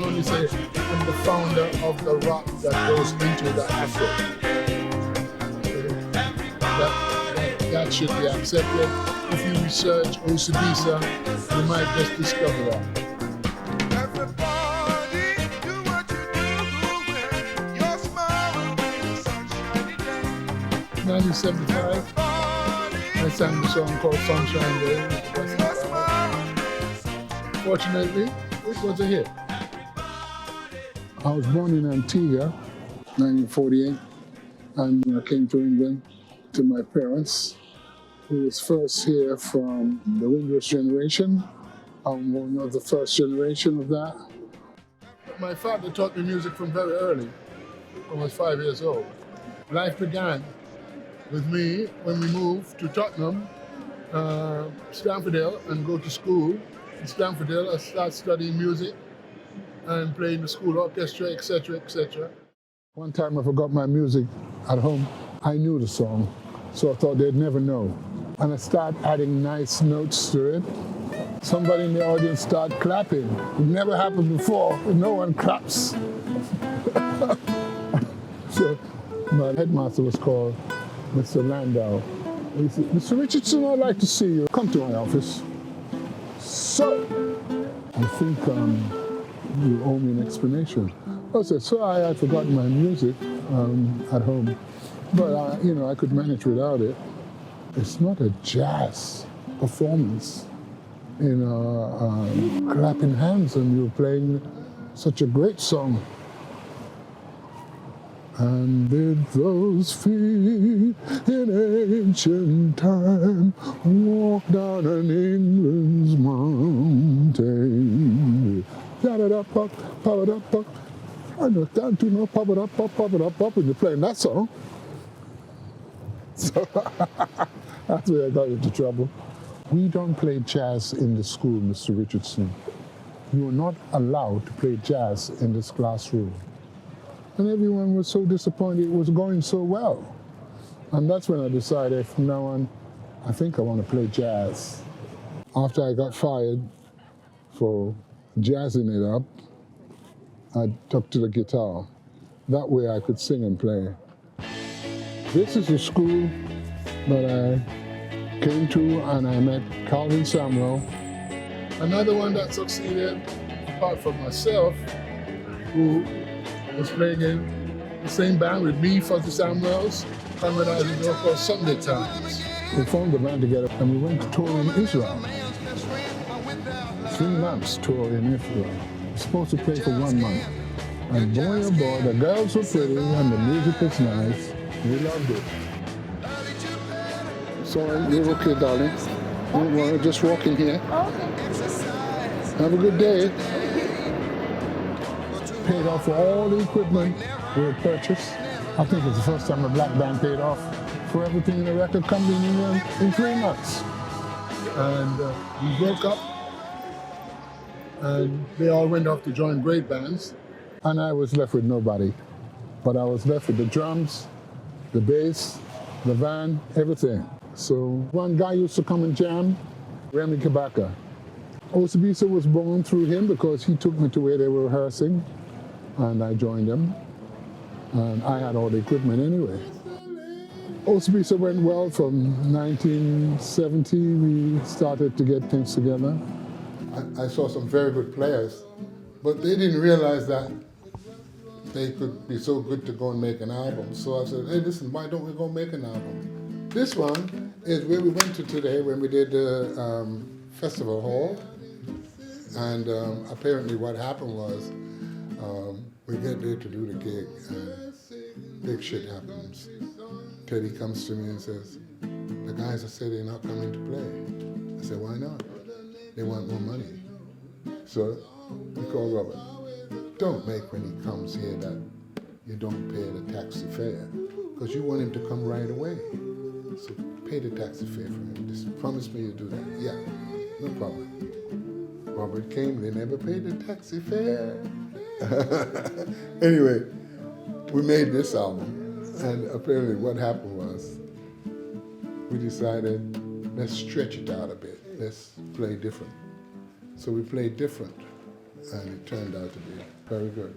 can only say I'm the founder of the rock that goes into the Afro. That should be accepted. If you research Osibisa, you might just discover that. 1975, I sang the song called Sunshine Day. Fortunately, it was a hit. I was born in Antigua, 1948, and I came to England to my parents, who was first here from the Windrush generation. I'm one of the first generation of that. My father taught me music from very early. I was 5 years old. Life began with me when we moved to Tottenham, Stamfordale, and go to school. In Stamfordale, I started studying music and playing the school orchestra, etc., etc. One time I forgot my music at home. I knew the song, so I thought they'd never know. And I started adding nice notes to it. Somebody in the audience started clapping. It never happened before. No one claps. So my headmaster was called Mr. Landau. He said, Mr. Richardson, I'd like to see you. Come to my office. So, I think you owe me an explanation. I said, so I had forgotten my music at home, but I could manage without it. It's not a jazz performance, clapping hands and you're playing such a great song. And did those feet in ancient time walk down an England's mountain? Da-da-da-pop, pop-a-da-pop. I know down to no pop-a-da-pop, pop-a-da-pop when you're playing that song. So that's where I got into trouble. We don't play jazz in the school, Mr. Richardson. You are not allowed to play jazz in this classroom. And everyone was so disappointed it was going so well. And that's when I decided from now on, I think I want to play jazz. After I got fired for jazzing it up, I took to the guitar. That way I could sing and play. This is the school that I came to and I met Calvin Samuel. Another one that succeeded, apart from myself, who was playing in the same band with me, Fuzzy Samuels, harmonizing called Sunday Times. We formed the band together and we went to tour in Israel. 3 months tour in Israel. We were supposed to play for 1 month. And boy oh boy, the girls were pretty and the music was nice. We loved it. Sorry, you're okay, darling. Don't worry, just walk in here. Have a good day. Paid off for all the equipment we had purchased. I think it's the first time a black band paid off for everything in the record company in England in 3 months. And we broke up, and they all went off to join great bands, and I was left with nobody. But I was left with the drums, the bass, the van, everything. So one guy used to come and jam, Remy Kabaka. Osibisa was born through him because he took me to where they were rehearsing, and I joined them. And I had all the equipment anyway. Osibisa went well from 1970. We started to get things together. I saw some very good players, but they didn't realize that they could be so good to go and make an album. So I said, hey, listen, why don't we go make an album? This one is where we went to today when we did the festival hall. And apparently what happened was we get there to do the gig and big shit happens. Teddy comes to me and says, the guys have said they're not coming to play. I said, why not? They want more money. So we call Robert. Don't make when he comes here that you don't pay the taxi fare, because you want him to come right away. So pay the taxi fare for him. Just promise me you'll do that. Yeah, no problem. Robert came, they never paid the taxi fare. Anyway, we made this album, and apparently what happened was we decided, let's stretch it out a bit. Let's play different. So we played different. and it turned out to be very good.